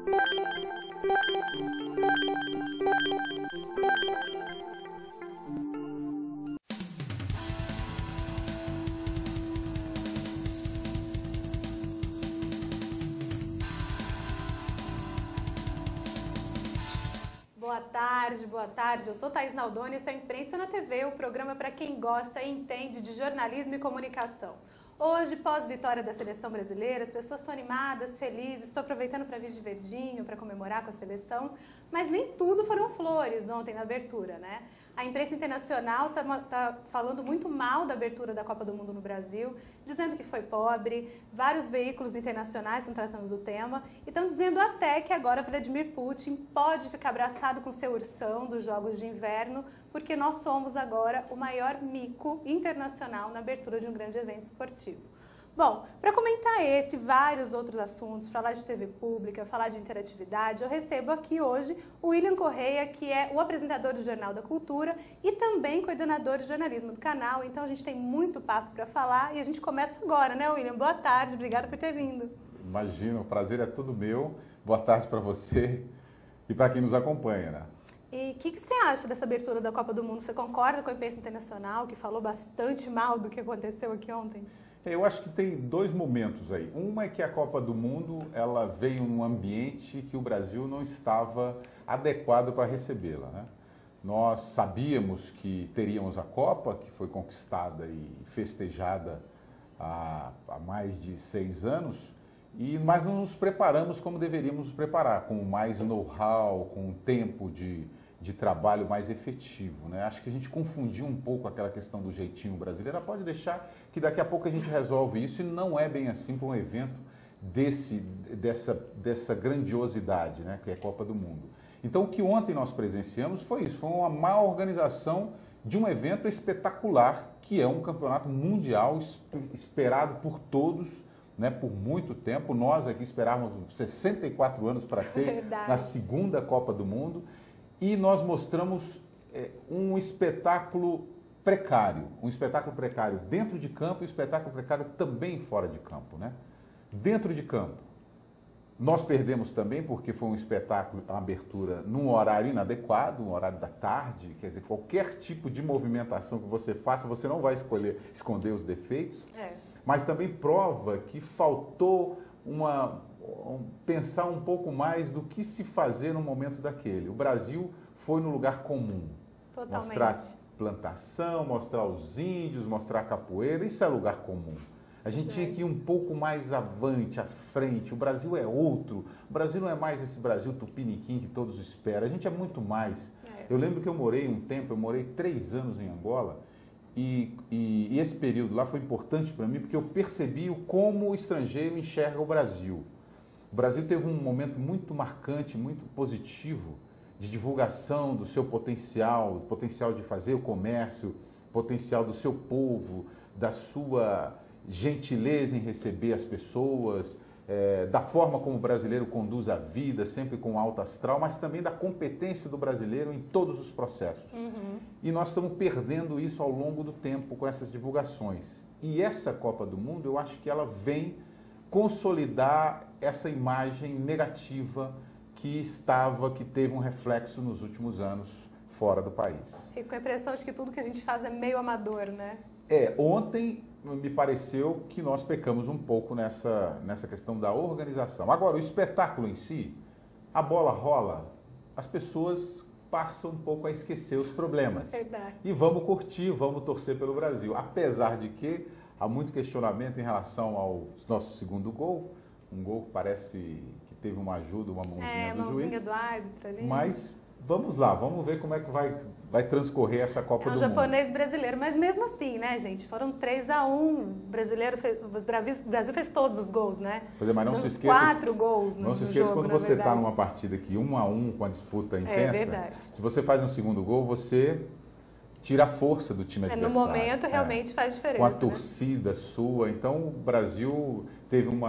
Boa tarde. Eu sou Thaís Naldoni, isso é Imprensa na TV, o programa para quem gosta e entende de jornalismo e comunicação. Hoje, pós-vitória da seleção brasileira, as pessoas estão animadas, felizes, estou aproveitando para vir de verdinho, para comemorar com a seleção, mas nem tudo foram flores ontem na abertura, né? A imprensa internacional está falando muito mal da abertura da Copa do Mundo no Brasil, dizendo que foi pobre, vários veículos internacionais estão tratando do tema e estão dizendo até que agora Vladimir Putin pode ficar abraçado com seu ursão dos Jogos de Inverno, porque nós somos agora o maior mico internacional na abertura de um grande evento esportivo. Bom, para comentar esse e vários outros assuntos, falar de TV pública, falar de interatividade, eu recebo aqui hoje o William Correia, que é o apresentador do Jornal da Cultura e também coordenador de jornalismo do canal. Então a gente tem muito papo para falar e a gente começa agora, né, William? Boa tarde, obrigada por ter vindo. Imagina, o prazer é todo meu. Boa tarde para você e para quem nos acompanha, né? E o que você acha dessa abertura da Copa do Mundo? Você concorda com a imprensa internacional, que falou bastante mal do que aconteceu aqui ontem? Eu acho que tem dois momentos aí. Uma é que a Copa do Mundo ela veio num ambiente que o Brasil não estava adequado para recebê-la, né? Nós sabíamos que teríamos a Copa, que foi conquistada e festejada há mais de 6 anos, mas não nos preparamos como deveríamos nos preparar, com mais know-how, com um tempo de trabalho mais efetivo, né? Acho que a gente confundiu um pouco aquela questão do jeitinho brasileiro. Pode deixar que daqui a pouco a gente resolve isso e não é bem assim para um evento dessa grandiosidade, né? Que é a Copa do Mundo. Então o que ontem nós presenciamos foi isso, foi uma má organização de um evento espetacular, que é um campeonato mundial esperado por todos, né, por muito tempo. Nós aqui esperávamos 64 anos para ter na segunda Copa do Mundo. E nós mostramos um espetáculo precário dentro de campo e um espetáculo precário também fora de campo, né? Dentro de campo, nós perdemos também porque foi um espetáculo, uma abertura num horário inadequado, um horário da tarde, quer dizer, qualquer tipo de movimentação que você faça, você não vai esconder os defeitos, mas também prova que faltou pensar um pouco mais do que se fazer no momento daquele. O Brasil foi no lugar comum. Totalmente. Mostrar plantação, mostrar os índios, mostrar a capoeira, isso é lugar comum. A gente tinha que ir um pouco mais avante, à frente. O Brasil é outro. O Brasil não é mais esse Brasil tupiniquim que todos esperam. A gente é muito mais. Eu lembro que eu morei 3 anos em Angola, e esse período lá foi importante para mim porque eu percebi como o estrangeiro enxerga o Brasil. O Brasil teve um momento muito marcante, muito positivo, de divulgação do seu potencial, o potencial de fazer o comércio, potencial do seu povo, da sua gentileza em receber as pessoas, da forma como o brasileiro conduz a vida, sempre com alto astral, mas também da competência do brasileiro em todos os processos. E nós estamos perdendo isso ao longo do tempo com essas divulgações. E essa Copa do Mundo, eu acho que ela vem consolidar essa imagem negativa que teve um reflexo nos últimos anos fora do país. Fico com a impressão de que tudo que a gente faz é meio amador, né? Ontem me pareceu que nós pecamos um pouco nessa questão da organização. Agora, o espetáculo em si, a bola rola, as pessoas passam um pouco a esquecer os problemas. Verdade. E vamos curtir, vamos torcer pelo Brasil. Apesar de que há muito questionamento em relação ao nosso segundo gol, um gol que parece que teve uma ajuda, uma mãozinha do juiz. Do árbitro ali. Mas vamos lá, vamos ver como é que vai transcorrer essa Copa do Mundo. É um japonês brasileiro, mas mesmo assim, né, gente? Foram 3-1, o Brasil fez todos os gols, né? Pois é, mas não se esqueça. 4 gols no jogo, não se esqueça quando você está numa partida aqui 1-1 com a disputa intensa. É verdade. Se você faz um segundo gol, você tira a força do time adversário. No momento realmente faz diferença. Com a torcida sua. Então o Brasil teve um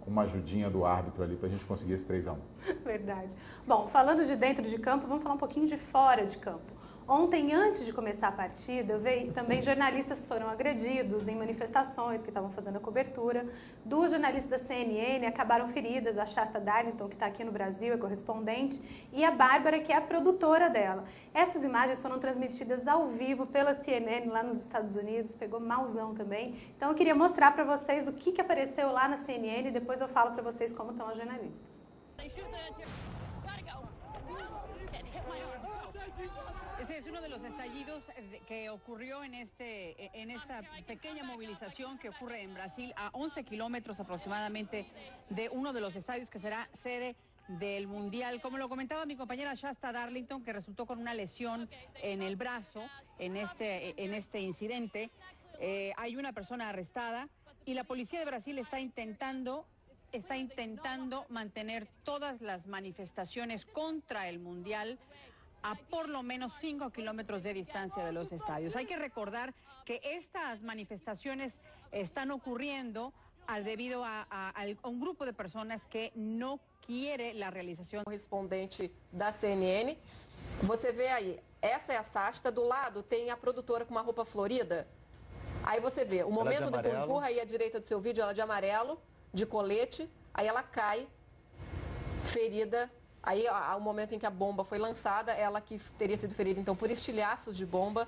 uma ajudinha do árbitro ali para a gente conseguir esse 3-1. Verdade. Bom, falando de dentro de campo, vamos falar um pouquinho de fora de campo. Ontem, antes de começar a partida, também jornalistas foram agredidos em manifestações que estavam fazendo a cobertura. 2 jornalistas da CNN acabaram feridas, a Shasta Darlington, que está aqui no Brasil, é correspondente, e a Bárbara, que é a produtora dela. Essas imagens foram transmitidas ao vivo pela CNN lá nos Estados Unidos, pegou malzão também. Então eu queria mostrar para vocês o que apareceu lá na CNN e depois eu falo para vocês como estão as jornalistas. Ese es uno de los estallidos que ocurrió en esta pequeña movilización que ocurre en Brasil, a 11 kilómetros aproximadamente de uno de los estadios que será sede del Mundial. Como lo comentaba mi compañera Shasta Darlington, que resultó con una lesión en el brazo en este incidente, hay una persona arrestada y la policía de Brasil está intentando mantener todas las manifestaciones contra el Mundial a por lo menos 5 kilómetros de distancia de los estadios. Hay que recordar que estas manifestaciones están ocurriendo debido a un grupo de personas que no quiere la realización. Correspondente da CNN, você vê aí, essa é a Shasta, do lado tem a produtora com uma roupa florida. Aí você vê, o momento do empurra aí à direita do seu vídeo, ela de amarelo, de colete, aí ela cai, ferida. Aí, ao momento em que a bomba foi lançada, ela que teria sido ferida, então, por estilhaços de bomba,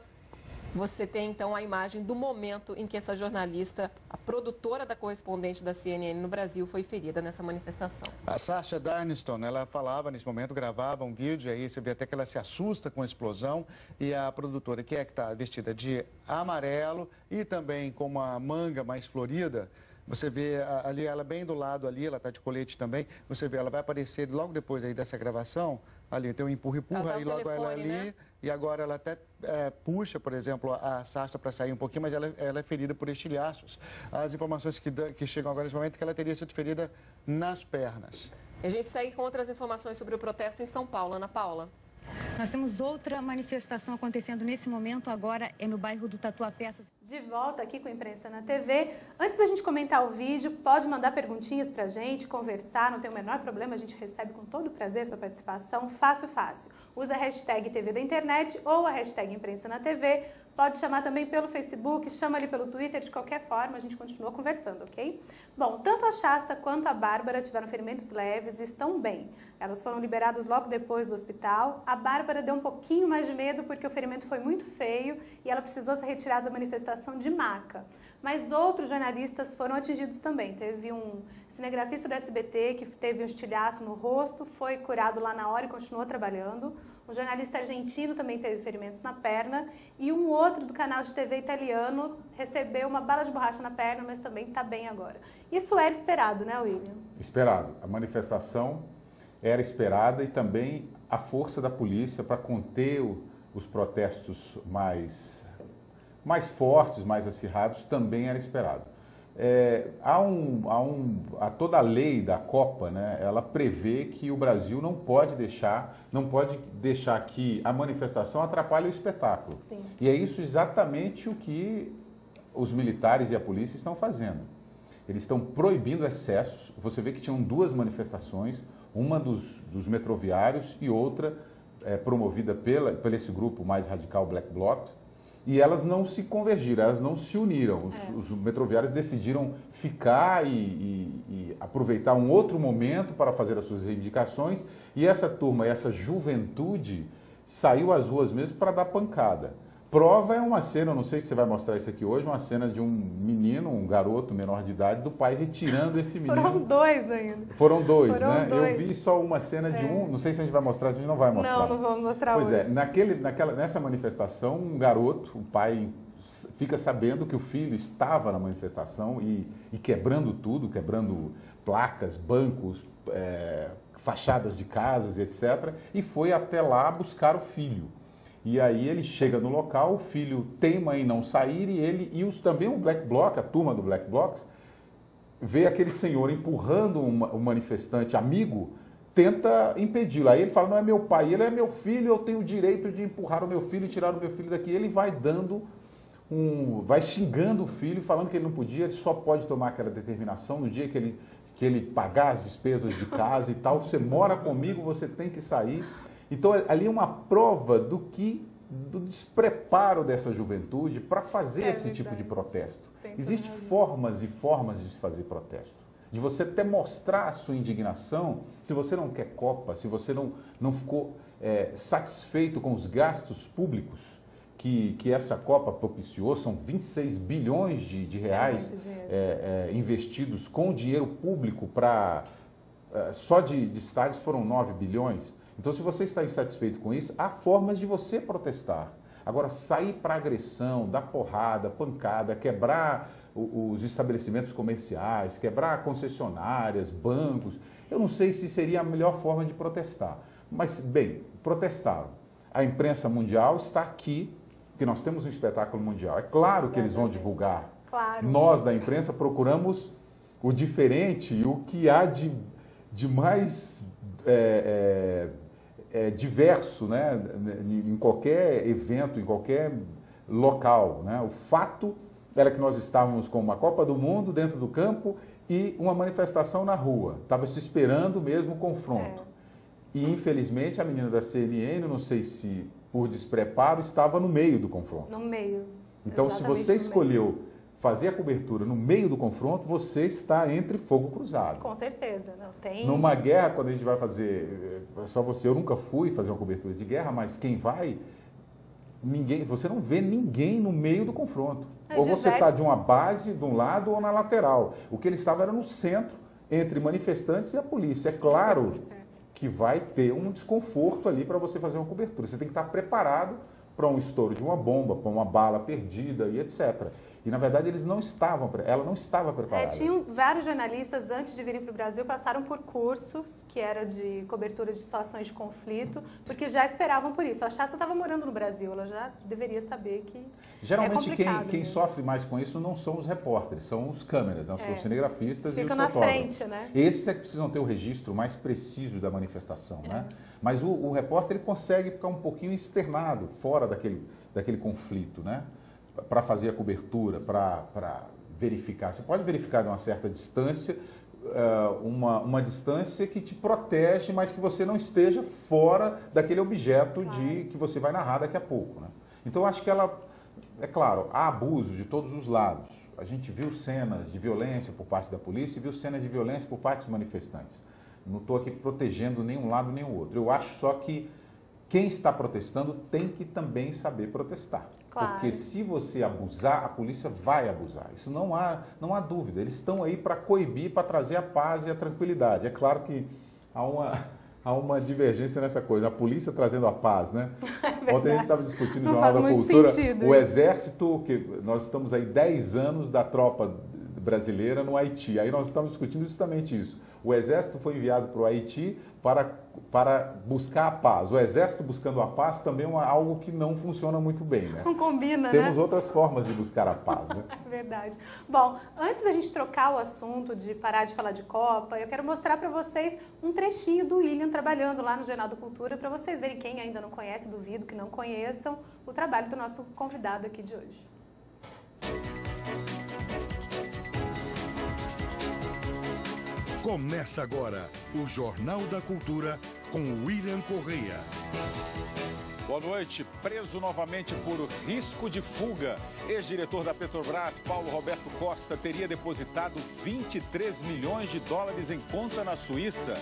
você tem, então, a imagem do momento em que essa jornalista, a produtora da correspondente da CNN no Brasil, foi ferida nessa manifestação. A Shasta Darlington, ela falava nesse momento, gravava um vídeo, aí você vê até que ela se assusta com a explosão, e a produtora, que está vestida de amarelo e também com uma manga mais florida, você vê ali ela bem do lado ali, ela está de colete também, você vê, ela vai aparecer logo depois aí dessa gravação, ali tem um empurra-empurra, aí logo ela ali, né? E agora ela até puxa, por exemplo, a Shasta para sair um pouquinho, mas ela é ferida por estilhaços. As informações que chegam agora nesse momento é que ela teria sido ferida nas pernas. E a gente segue com outras informações sobre o protesto em São Paulo, Ana Paula. Nós temos outra manifestação acontecendo nesse momento, agora é no bairro do Tatuapé. De volta aqui com a Imprensa na TV. Antes da gente comentar o vídeo, pode mandar perguntinhas pra gente, conversar, não tem o menor problema, a gente recebe com todo prazer sua participação, fácil, fácil. Usa a hashtag TV da Internet ou a hashtag Imprensa na TV. Pode chamar também pelo Facebook, chama ali pelo Twitter, de qualquer forma, a gente continua conversando, ok? Bom, tanto a Shasta quanto a Bárbara tiveram ferimentos leves e estão bem. Elas foram liberadas logo depois do hospital. A Bárbara deu um pouquinho mais de medo porque o ferimento foi muito feio e ela precisou ser retirada da manifestação de maca. Mas outros jornalistas foram atingidos também. Teve um cinegrafista do SBT que teve um estilhaço no rosto, foi curado lá na hora e continuou trabalhando. Um jornalista argentino também teve ferimentos na perna e um outro do canal de TV italiano recebeu uma bala de borracha na perna, mas também está bem agora. Isso era esperado, né, William? Esperado. A manifestação era esperada e também a força da polícia para conter os protestos mais fortes, mais acirrados, também era esperado. Toda a lei da Copa, né, ela prevê que o Brasil não pode deixar que a manifestação atrapalhe o espetáculo. Sim. E é isso exatamente o que os militares e a polícia estão fazendo. Eles estão proibindo excessos. Você vê que tinham 2 manifestações, uma dos metroviários e outra promovida por esse grupo mais radical Black Blocs. E elas não se convergiram, elas não se uniram. Os metroviários decidiram ficar e aproveitar um outro momento para fazer as suas reivindicações. E essa turma, essa juventude, saiu às ruas mesmo para dar pancada. Prova é uma cena, não sei se você vai mostrar isso aqui hoje, uma cena de um menino, um garoto menor de idade, do pai retirando esse menino. Foram 2 ainda. Foram dois, né? 2. Eu vi só uma cena de um, não sei se a gente vai mostrar, a gente não vai mostrar. Não vamos mostrar hoje. Pois é, nessa manifestação, um garoto, o pai fica sabendo que o filho estava na manifestação e quebrando tudo, quebrando placas, bancos, fachadas de casas, etc. E foi até lá buscar o filho. E aí ele chega no local, o filho teima em não sair e ele também o Black Bloc, a turma do Black Blocs, vê aquele senhor empurrando um manifestante amigo, tenta impedi-lo. Aí ele fala, não é meu pai, ele é meu filho, eu tenho o direito de empurrar o meu filho e tirar o meu filho daqui. Ele vai vai xingando o filho, falando que ele não podia, ele só pode tomar aquela determinação no dia que que ele pagar as despesas de casa e tal, você mora comigo, você tem que sair. Então ali é uma prova do despreparo dessa juventude para fazer esse tipo de protesto. Existem formas e formas de se fazer protesto. De você até mostrar a sua indignação, se você não quer Copa, se você não ficou satisfeito com os gastos públicos que essa Copa propiciou, são 26 bilhões de reais investidos com dinheiro público para... só de estádios foram 9 bilhões. Então, se você está insatisfeito com isso, há formas de você protestar. Agora, sair para agressão, dar porrada, pancada, quebrar os estabelecimentos comerciais, quebrar concessionárias, bancos, eu não sei se seria a melhor forma de protestar. Mas, bem, protestaram. A imprensa mundial está aqui, porque nós temos um espetáculo mundial. É claro que eles vão divulgar. Claro. Nós, da imprensa, procuramos o diferente e o que há de mais diverso, né? Em qualquer evento, em qualquer local. Né? O fato era que nós estávamos com uma Copa do Mundo dentro do campo e uma manifestação na rua. Estava se esperando mesmo o confronto. E, infelizmente, a menina da CNN, não sei se por despreparo, estava no meio do confronto. No meio. Então, se você escolheu fazer a cobertura no meio do confronto, você está entre fogo cruzado. Com certeza. Não tem... Numa guerra, quando a gente vai fazer... Só você, eu nunca fui fazer uma cobertura de guerra, mas quem vai... você não vê ninguém no meio do confronto. Ou você está de uma base, de um lado, ou na lateral. O que ele estava era no centro, entre manifestantes e a polícia. É claro que vai ter um desconforto ali para você fazer uma cobertura. Você tem que estar preparado para um estouro de uma bomba, para uma bala perdida e etc. E, na verdade, ela não estava preparada. Tinham vários jornalistas, antes de virem para o Brasil, passaram por cursos, que era de cobertura de situações de conflito, porque já esperavam por isso. A Chassa estava morando no Brasil, ela já deveria saber que geralmente quem sofre mais com isso não são os repórteres, são os câmeras, né? São os cinegrafistas e os fotógrafos. Fica na frente, né? Esses é que precisam ter o registro mais preciso da manifestação, né? Mas o repórter ele consegue ficar um pouquinho externado, fora daquele conflito, né? Para fazer a cobertura, para verificar. Você pode verificar de uma certa distância, uma distância que te protege, mas que você não esteja fora daquele objeto que você vai narrar daqui a pouco. Né? Então, eu acho que é claro, há abuso de todos os lados. A gente viu cenas de violência por parte da polícia e viu cenas de violência por parte dos manifestantes. Não estou aqui protegendo nem um lado nem o outro. Eu acho só que quem está protestando tem que também saber protestar. Claro. Porque se você abusar, a polícia vai abusar. Isso não há dúvida. Eles estão aí para coibir, para trazer a paz e a tranquilidade. É claro que há uma divergência nessa coisa. A polícia trazendo a paz, né? Ontem a gente estava discutindo no Jornal da Cultura o Exército, que nós estamos aí 10 anos da tropa brasileira no Haiti. Aí nós estamos discutindo justamente isso. O Exército foi enviado para o Haiti para buscar a paz. O Exército buscando a paz também é algo que não funciona muito bem, né? Não combina, Temos outras formas de buscar a paz, né? Verdade. Bom, antes da gente trocar o assunto, de parar de falar de Copa, eu quero mostrar para vocês um trechinho do William trabalhando lá no Jornal da Cultura, para vocês verem, quem ainda não conhece, duvido que não conheçam, o trabalho do nosso convidado aqui de hoje. Começa agora o Jornal da Cultura com William Correia. Boa noite. Preso novamente por risco de fuga, ex-diretor da Petrobras, Paulo Roberto Costa, teria depositado 23 milhões de dólares em conta na Suíça.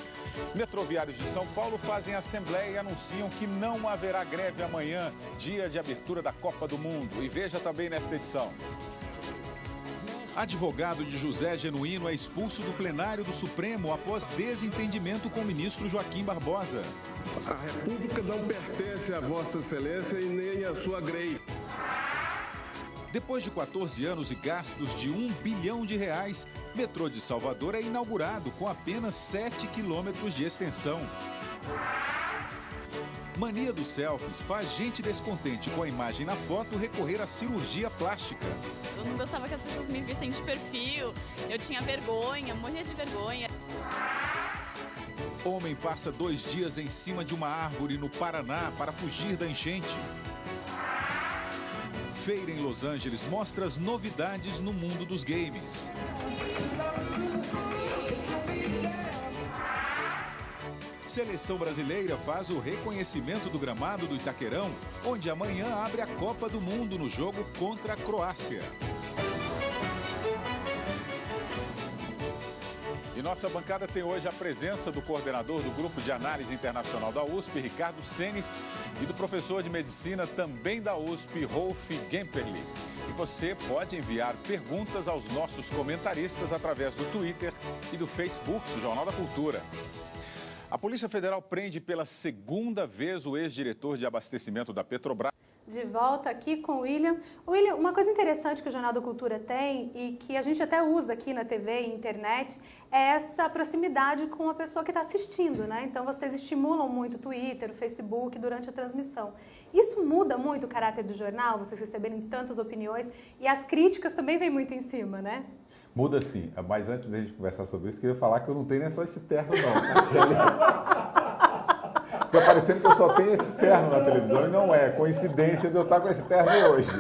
Metroviários de São Paulo fazem assembleia e anunciam que não haverá greve amanhã, dia de abertura da Copa do Mundo. E veja também nesta edição. Advogado de José Genuíno é expulso do plenário do Supremo após desentendimento com o ministro Joaquim Barbosa. A República não pertence a Vossa Excelência e nem a sua grei. Depois de 14 anos e gastos de R$1 bilhão, metrô de Salvador é inaugurado com apenas 7 quilômetros de extensão. Mania dos selfies faz gente descontente com a imagem na foto recorrer à cirurgia plástica. Eu não gostava que as pessoas me vissem de perfil, eu tinha vergonha, morria de vergonha. Homem passa 2 dias em cima de uma árvore no Paraná para fugir da enchente. Feira em Los Angeles mostra as novidades no mundo dos games. Seleção brasileira faz o reconhecimento do gramado do Itaquerão, onde amanhã abre a Copa do Mundo no jogo contra a Croácia. E nossa bancada tem hoje a presença do coordenador do Grupo de Análise Internacional da USP, Ricardo Senes, e do professor de Medicina também da USP, Rolf Gemperli. E você pode enviar perguntas aos nossos comentaristas através do Twitter e do Facebook do Jornal da Cultura. A Polícia Federal prende pela segunda vez o ex-diretor de abastecimento da Petrobras. De volta aqui com o William. William, uma coisa interessante que o Jornal da Cultura tem e que a gente até usa aqui na TV e internet é essa proximidade com a pessoa que está assistindo, né? Então vocês estimulam muito o Twitter, o Facebook durante a transmissão. Isso muda muito o caráter do jornal, vocês receberem tantas opiniões e as críticas também vêm muito em cima, né? Muda sim, mas antes da gente conversar sobre isso, queria falar que eu não tenho nem só esse terno não. Fica parecendo que eu só tenho esse terno na televisão e não é coincidência de eu estar com esse terno hoje.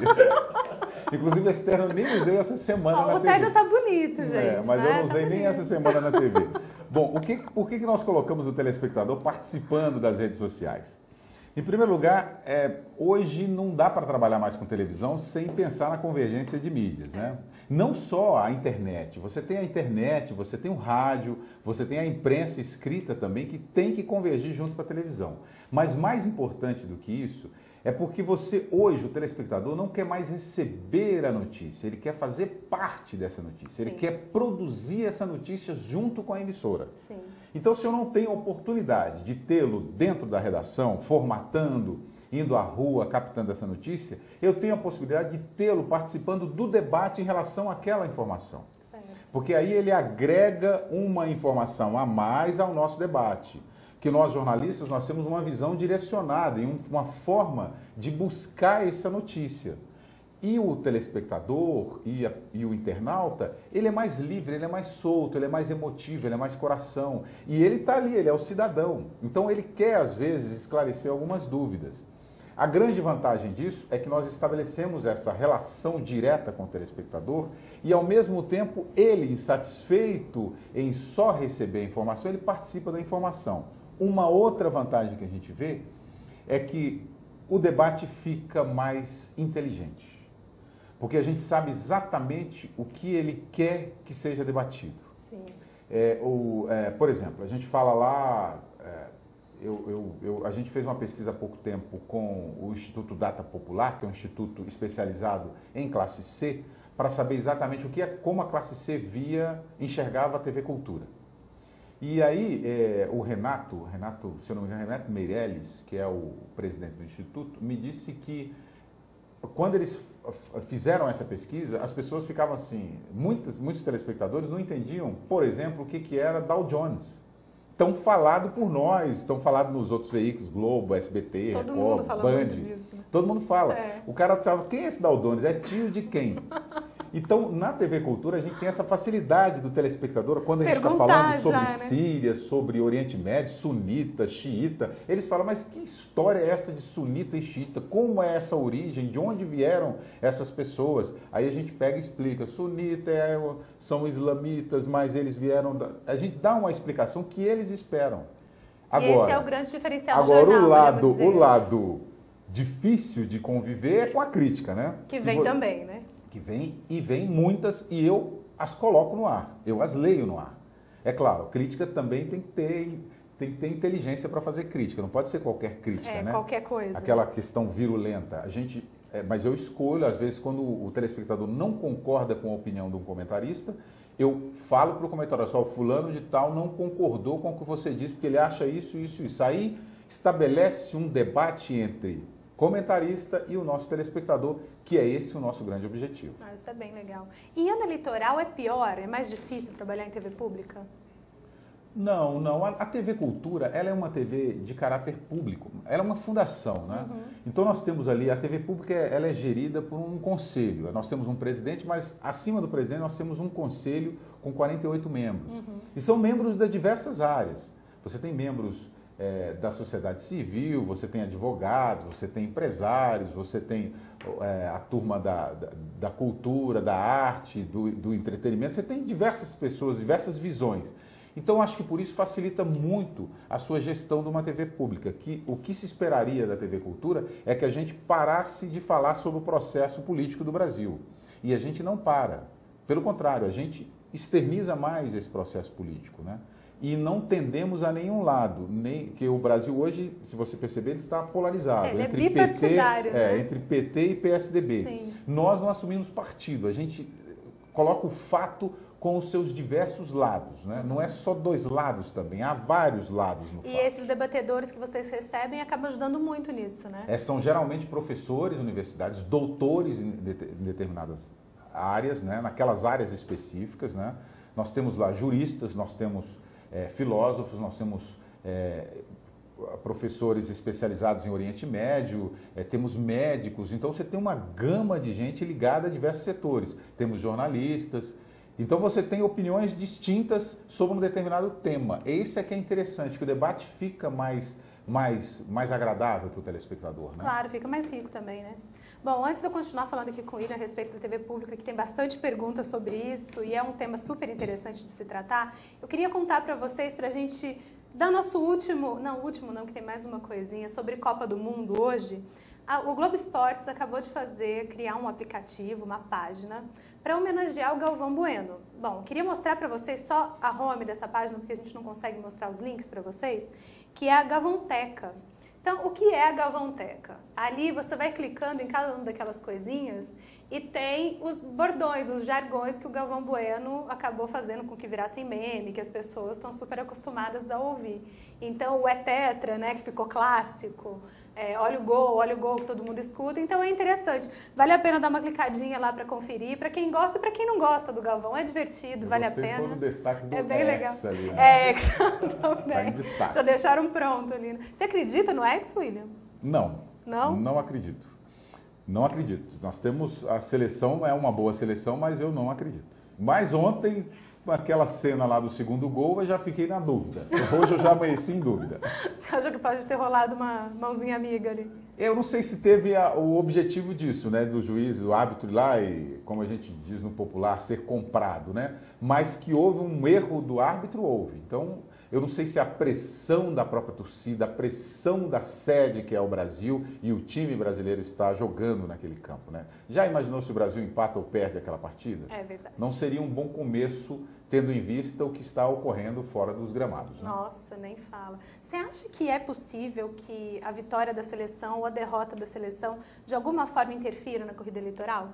Inclusive esse terno eu nem usei essa semana na TV. O terno tá bonito, gente. Mas né? eu não usei nem essa semana na TV. Bom, por que nós colocamos o telespectador participando das redes sociais? Em primeiro lugar, hoje não dá para trabalhar mais com televisão sem pensar na convergência de mídias, né? Não só a internet, você tem a internet, você tem o rádio, você tem a imprensa escrita também que tem que convergir junto com a televisão. Mas mais importante do que isso é porque você hoje, o telespectador, não quer mais receber a notícia, ele quer fazer parte dessa notícia, ele quer produzir essa notícia junto com a emissora. Sim. Então, se eu não tenho oportunidade de tê-lo dentro da redação, formatando, indo à rua, captando essa notícia, eu tenho a possibilidade de tê-lo participando do debate em relação àquela informação. Certo. Porque aí ele agrega uma informação a mais ao nosso debate. Que nós, jornalistas, nós temos uma visão direcionada e uma forma de buscar essa notícia. E o telespectador e o internauta, ele é mais livre, ele é mais solto, ele é mais emotivo, ele é mais coração. E ele está ali, ele é o cidadão. Então ele quer, às vezes, esclarecer algumas dúvidas. A grande vantagem disso é que nós estabelecemos essa relação direta com o telespectador e, ao mesmo tempo, ele, insatisfeito em só receber a informação, ele participa da informação. Uma outra vantagem que a gente vê é que o debate fica mais inteligente. Porque a gente sabe exatamente o que ele quer que seja debatido. Sim. Por exemplo, a gente fala lá, a gente fez uma pesquisa há pouco tempo com o Instituto Data Popular, que é um instituto especializado em classe C, para saber exatamente como a classe C enxergava a TV Cultura. E aí o Renato, se eu não me engano, Renato Meirelles, que é o presidente do instituto, me disse que quando eles fizeram essa pesquisa, as pessoas ficavam assim, muitos telespectadores não entendiam, por exemplo, o que era Dow Jones. Tão falado por nós, tão falado nos outros veículos, Globo, SBT, Record, Band. Todo mundo fala. O cara sabe, quem é esse Dow Jones? É tio de quem? Então, na TV Cultura, a gente tem essa facilidade do telespectador, quando a gente está falando sobre Síria, sobre Oriente Médio, sunita, xiita, eles falam, mas que história é essa de sunita e xiita? Como é essa origem? De onde vieram essas pessoas? Aí a gente pega e explica, sunita são islamitas, mas eles vieram... A gente dá uma explicação que eles esperam. Agora, e esse é o grande diferencial do jornal. Agora, o lado difícil de conviver é com a crítica, né? Que vem também, né? Que vem muitas e eu as coloco no ar, eu as leio no ar. É claro, crítica também tem que ter inteligência para fazer crítica, não pode ser qualquer crítica, né? Qualquer coisa. Aquela questão virulenta. Mas eu escolho, às vezes, quando o telespectador não concorda com a opinião de um comentarista, eu falo para o comentarista, o fulano de tal não concordou com o que você disse, porque ele acha isso, isso, isso. Aí estabelece um debate entre comentarista e o nosso telespectador, que é esse o nosso grande objetivo. Isso é bem legal. E Ana Litoral é pior? É mais difícil trabalhar em TV pública? Não. A TV Cultura, ela é uma TV de caráter público. Ela é uma fundação, né? Uhum. Então nós temos ali, a TV pública, ela é gerida por um conselho. Nós temos um presidente, mas acima do presidente nós temos um conselho com 48 membros. Uhum. E são membros das diversas áreas. Você tem membros da sociedade civil, você tem advogados, você tem empresários, você tem a turma da cultura, da arte, do entretenimento, você tem diversas pessoas, diversas visões. Então, acho que por isso facilita muito a sua gestão de uma TV pública, que o que se esperaria da TV Cultura é que a gente parasse de falar sobre o processo político do Brasil. E a gente não para. Pelo contrário, a gente externiza mais esse processo político, né? E não tendemos a nenhum lado, que o Brasil hoje, se você perceber, ele está polarizado. Ele entre é bipartidário, né? Entre PT e PSDB. Sim. Nós não assumimos partido, a gente coloca o fato com os seus diversos lados, né? Não é só dois lados também, há vários lados no fato. E esses debatedores que vocês recebem acabam ajudando muito nisso, né? São geralmente professores, universidades, doutores em determinadas áreas, né? Naquelas áreas específicas, né? Nós temos lá juristas, nós temos filósofos, nós temos professores especializados em Oriente Médio, temos médicos, então você tem uma gama de gente ligada a diversos setores. Temos jornalistas, então você tem opiniões distintas sobre um determinado tema. Esse é que é interessante, que o debate fica mais agradável para o telespectador, né? Claro, fica mais rico também, né? Bom, antes de eu continuar falando aqui com o William a respeito da TV pública, que tem bastante perguntas sobre isso e é um tema super interessante de se tratar, eu queria contar para vocês, para a gente dar nosso último, que tem mais uma coisinha, sobre Copa do Mundo hoje. O Globo Esportes acabou de criar um aplicativo, uma página, para homenagear o Galvão Bueno. Bom, queria mostrar para vocês só a home dessa página, porque a gente não consegue mostrar os links para vocês, que é a Galvãoteca. Então, o que é a Galvãoteca? Ali você vai clicando em cada uma daquelas coisinhas e tem os bordões, os jargões que o Galvão Bueno acabou fazendo com que virassem meme, que as pessoas estão super acostumadas a ouvir. Então, o é tetra, né, que ficou clássico, olha o gol, que todo mundo escuta. Então, é interessante. Vale a pena dar uma clicadinha lá para conferir, para quem gosta e para quem não gosta do Galvão. É divertido, vale a pena. Foi no destaque do bem legal. Ali, né? Também. Tá, já deixaram pronto ali. Você acredita no X, William? Não. Não? Não acredito. Não acredito. Nós temos a seleção, é uma boa seleção, mas eu não acredito. Mas ontem, aquela cena lá do segundo gol, eu já fiquei na dúvida. Hoje eu já amanheci em dúvida. Você acha que pode ter rolado uma mãozinha amiga ali? Eu não sei se teve o objetivo disso, né? Do juiz, do árbitro ir lá e, como a gente diz no popular, ser comprado, né? Mas que houve um erro do árbitro, houve. Então, eu não sei se a pressão da própria torcida, a pressão da sede que é o Brasil e o time brasileiro está jogando naquele campo, né? Já imaginou se o Brasil empata ou perde aquela partida? É verdade. Não seria um bom começo, tendo em vista o que está ocorrendo fora dos gramados, né? Nossa, nem fala. Você acha que é possível que a vitória da seleção ou a derrota da seleção de alguma forma interfira na corrida eleitoral?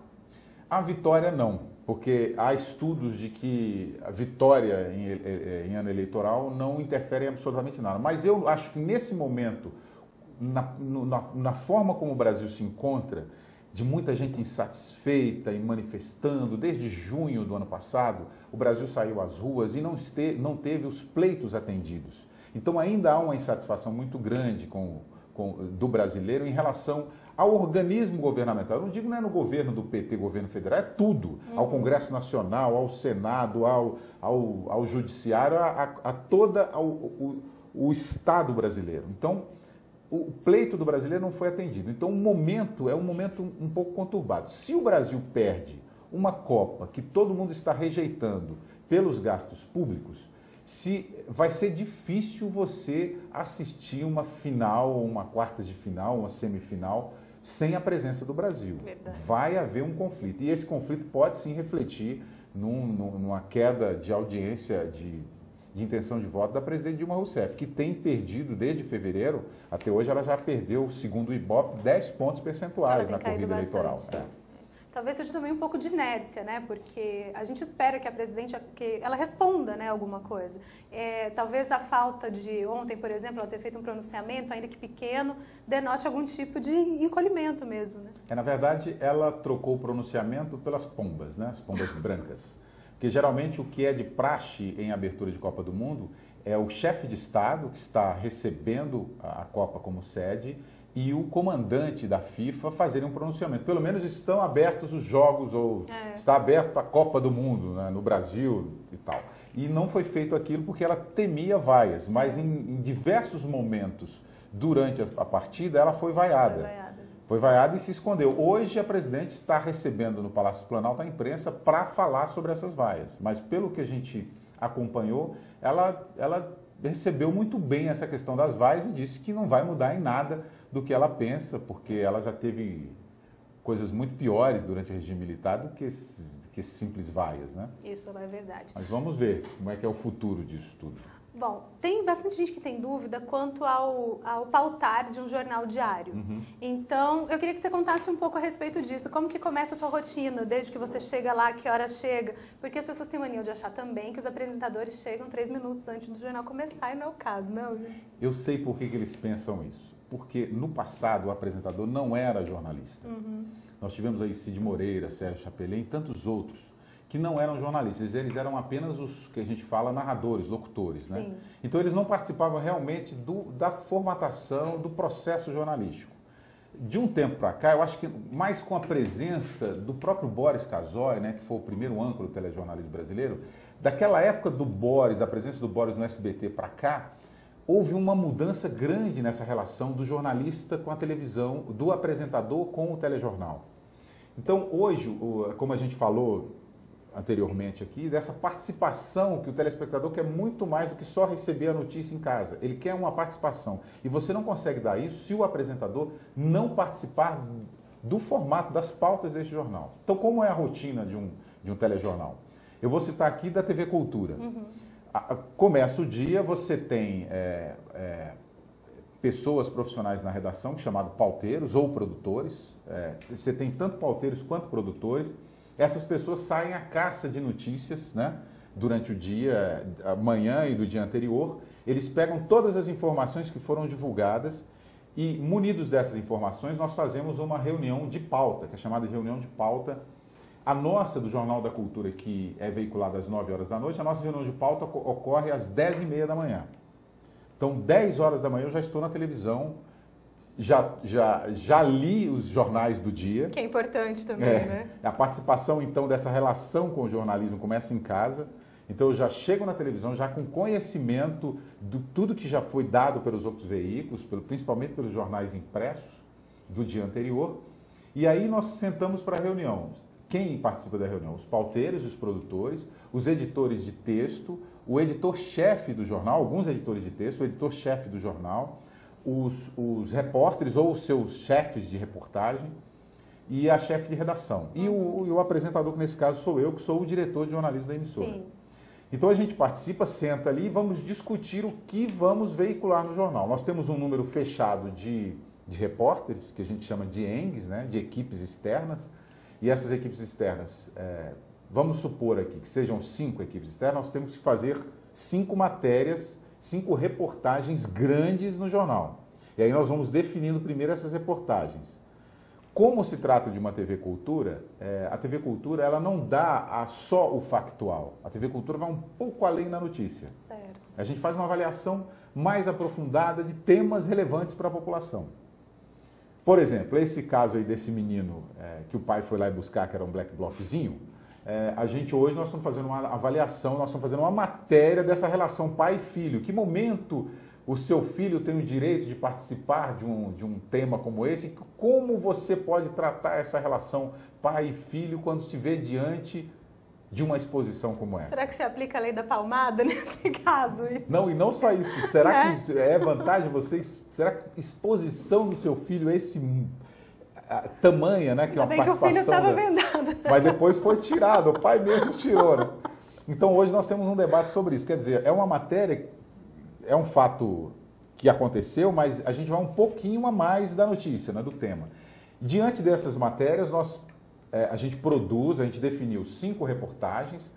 A vitória não, porque há estudos de que a vitória em ano eleitoral não interfere em absolutamente nada. Mas eu acho que nesse momento, na forma como o Brasil se encontra, de muita gente insatisfeita e manifestando, desde junho do ano passado, o Brasil saiu às ruas e não teve os pleitos atendidos. Então ainda há uma insatisfação muito grande do brasileiro em relação ao organismo governamental. Eu não digo não é no governo do PT, governo federal, é tudo. Ao Congresso Nacional, ao Senado, ao Judiciário, o Estado brasileiro. Então, o pleito do brasileiro não foi atendido. Então, o momento é um momento um pouco conturbado. Se o Brasil perde uma Copa que todo mundo está rejeitando pelos gastos públicos, vai ser difícil você assistir uma final, uma quartas de final, uma semifinal, sem a presença do Brasil. Verdade. Vai haver um conflito. E esse conflito pode sim refletir numa queda de audiência, de intenção de voto da presidente Dilma Rousseff, que tem perdido desde fevereiro, até hoje ela já perdeu, segundo o Ibope, 10 pontos percentuais na corrida eleitoral. Talvez seja também um pouco de inércia, né? Porque a gente espera que a presidente ela responda, né, alguma coisa. Talvez a falta de ontem, por exemplo, ela ter feito um pronunciamento, ainda que pequeno, denote algum tipo de encolhimento mesmo, né? Na verdade, ela trocou o pronunciamento pelas pombas, né? As pombas brancas. Porque geralmente o que é de praxe em abertura de Copa do Mundo é o chefe de Estado, que está recebendo a Copa como sede, e o comandante da FIFA fazerem um pronunciamento. Pelo menos estão abertos os jogos, ou está aberto a Copa do Mundo, né, no Brasil e tal. E não foi feito aquilo porque ela temia vaias, mas em diversos momentos durante a partida ela foi vaiada. Foi vaiada e se escondeu. Hoje a presidente está recebendo no Palácio do Planalto a imprensa para falar sobre essas vaias. Mas pelo que a gente acompanhou, ela recebeu muito bem essa questão das vaias e disse que não vai mudar em nada do que ela pensa, porque ela já teve coisas muito piores durante o regime militar do que simples vaias, né? Isso é verdade. Mas vamos ver como é que é o futuro disso tudo. Bom, tem bastante gente que tem dúvida quanto ao pautar de um jornal diário. Então, eu queria que você contasse um pouco a respeito disso. Como que começa a tua rotina, desde que você chega lá, que hora chega? Porque as pessoas têm mania de achar também que os apresentadores chegam 3 minutos antes do jornal começar, e não é o caso, não? Eu sei por que eles pensam isso. Porque no passado o apresentador não era jornalista. Nós tivemos aí Cid Moreira, Sérgio Chapelin e tantos outros que não eram jornalistas, eles eram apenas os que a gente fala narradores, locutores, né? Então eles não participavam realmente da formatação do processo jornalístico. De um tempo para cá, eu acho que mais com a presença do próprio Boris Casoy, né, que foi o primeiro âncora do telejornalismo brasileiro, daquela época do Boris, da presença do Boris no SBT para cá, houve uma mudança grande nessa relação do jornalista com a televisão, do apresentador com o telejornal. Então hoje, como a gente falou anteriormente aqui, dessa participação que o telespectador quer muito mais do que só receber a notícia em casa. Ele quer uma participação. E você não consegue dar isso se o apresentador não participar do formato, das pautas desse jornal. Então, como é a rotina de um telejornal? Eu vou citar aqui da TV Cultura. Começa o dia, você tem pessoas profissionais na redação, chamados pauteiros ou produtores. Você tem tanto pauteiros quanto produtores. Essas pessoas saem à caça de notícias, né? Durante o dia, amanhã e do dia anterior. Eles pegam todas as informações que foram divulgadas e, munidos dessas informações, nós fazemos uma reunião de pauta, que é chamada de reunião de pauta. A nossa, do Jornal da Cultura, que é veiculada às 9 horas da noite, a nossa reunião de pauta ocorre às 10h30 da manhã. Então, 10 horas da manhã eu já estou na televisão, já li os jornais do dia. Que é importante também, né? A participação, então, dessa relação com o jornalismo começa em casa. Então, eu já chego na televisão, já com conhecimento de tudo que já foi dado pelos outros veículos, principalmente pelos jornais impressos do dia anterior. E aí nós sentamos para a reunião. Quem participa da reunião? Os pauteiros, os produtores, os editores de texto, o editor-chefe do jornal, alguns editores de texto, o editor-chefe do jornal, os repórteres ou os seus chefes de reportagem e a chefe de redação. E o apresentador, que nesse caso sou eu, que sou o diretor de jornalismo da emissora. Sim. Então a gente participa, senta ali e vamos discutir o que vamos veicular no jornal. Nós temos um número fechado de repórteres, que a gente chama de ENGs, né, de equipes externas, e essas equipes externas, vamos supor aqui que sejam 5 equipes externas, nós temos que fazer 5 matérias, 5 reportagens grandes no jornal. E aí nós vamos definindo primeiro essas reportagens. Como se trata de uma TV Cultura, a TV Cultura ela não dá só o factual. A TV Cultura vai um pouco além da notícia. Certo. A gente faz uma avaliação mais aprofundada de temas relevantes para a população. Por exemplo, esse caso aí desse menino que o pai foi lá buscar, que era um black blockzinho, a gente hoje nós estamos fazendo uma avaliação, nós estamos fazendo uma matéria dessa relação pai e filho. Que momento o seu filho tem o direito de participar de um tema como esse? Como você pode tratar essa relação pai e filho quando estiver diante de uma exposição como essa? Será que se aplica a lei da palmada nesse caso? Não, e não só isso. Será que é vantagem vocês? Será que a exposição do seu filho é esse tamanha, né? Que é uma participação. Que o filho estava vendado. Mas depois foi tirado, o pai mesmo tirou, né? Então hoje nós temos um debate sobre isso. Quer dizer, é uma matéria, é um fato que aconteceu, mas a gente vai um pouquinho a mais da notícia, né, do tema. Diante dessas matérias, a gente produz, a gente definiu 5 reportagens.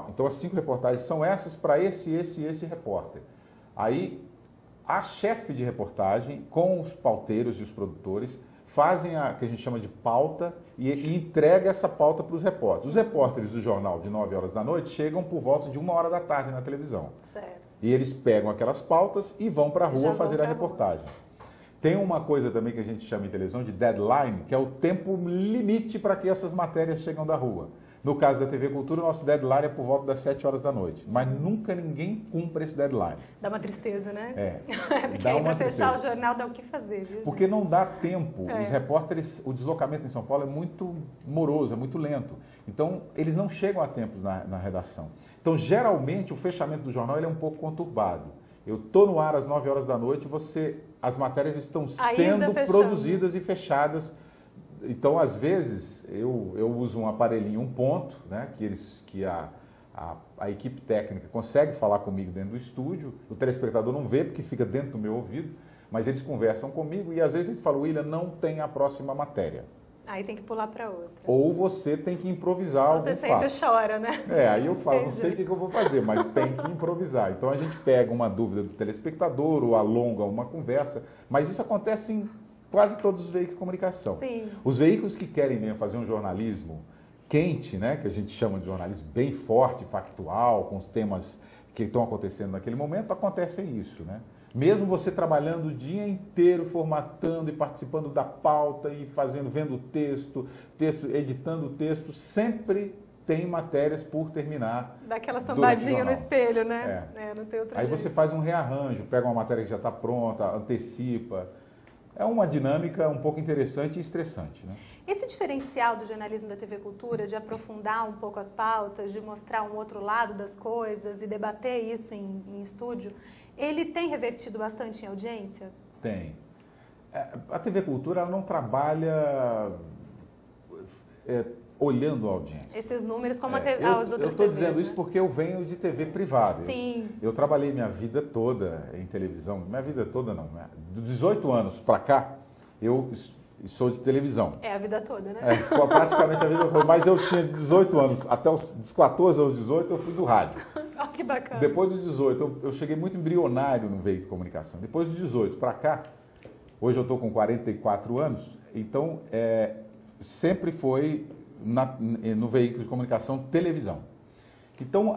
Então as 5 reportagens são essas para esse repórter. Aí a chefe de reportagem, com os pauteiros e os produtores, fazem a que a gente chama de pauta e entrega essa pauta para os repórteres. Os repórteres do jornal de 9 horas da noite chegam por volta de 1 hora da tarde na televisão. Certo. E eles pegam aquelas pautas e vão para a rua fazer a reportagem. Tem uma coisa também que a gente chama em televisão de deadline, que é o tempo limite para que essas matérias chegam da rua. No caso da TV Cultura, o nosso deadline é por volta das 7 horas da noite. Mas nunca ninguém cumpre esse deadline. Dá uma tristeza, né? Porque aí para fechar o jornal dá o que fazer, viu? Porque não dá tempo. Os repórteres, o deslocamento em São Paulo é muito moroso, é muito lento. Então, eles não chegam a tempo na redação. Então, geralmente, o fechamento do jornal ele é um pouco conturbado. Eu estou no ar às 9 horas da noite, as matérias estão sendo produzidas e fechadas. Então, às vezes, eu uso um aparelhinho, um ponto, né, que a equipe técnica consegue falar comigo dentro do estúdio, o telespectador não vê porque fica dentro do meu ouvido, mas eles conversam comigo e às vezes eles falam, William, não tem a próxima matéria. Aí tem que pular para outra. Ou você tem que improvisar algum fato. Você sempre chora, né? Aí eu falo, não sei o que eu vou fazer, mas tem que improvisar. Então a gente pega uma dúvida do telespectador ou alonga uma conversa, mas isso acontece em quase todos os veículos de comunicação. Sim. Os veículos que querem mesmo fazer um jornalismo quente, né, que a gente chama de jornalismo bem forte, factual, com os temas que estão acontecendo naquele momento, acontece isso, né? Mesmo você trabalhando o dia inteiro, formatando e participando da pauta e vendo o texto, editando o texto, sempre tem matérias por terminar. Dá aquela sambadinha no espelho, né? Não tem outro Aí jeito. você faz um rearranjo, pega uma matéria que já está pronta, antecipa. É uma dinâmica um pouco interessante e estressante, né? Esse diferencial do jornalismo da TV Cultura, de aprofundar um pouco as pautas, de mostrar um outro lado das coisas e debater isso em estúdio, ele tem revertido bastante em audiência? Tem. A TV Cultura ela não trabalha olhando a audiência. Esses números como as outras TVs. Eu estou dizendo isso porque eu venho de TV privada. Sim. Eu trabalhei minha vida toda em televisão. Minha vida toda não. De 18 anos para cá, eu sou de televisão. É a vida toda, né? Praticamente a vida toda. Mas eu tinha 18 anos, até dos 14 aos 18 eu fui do rádio. Oh, que bacana. Depois dos 18, eu cheguei muito embrionário no veículo de comunicação. Depois dos 18 para cá, hoje eu estou com 44 anos, então sempre foi no veículo de comunicação televisão. Então,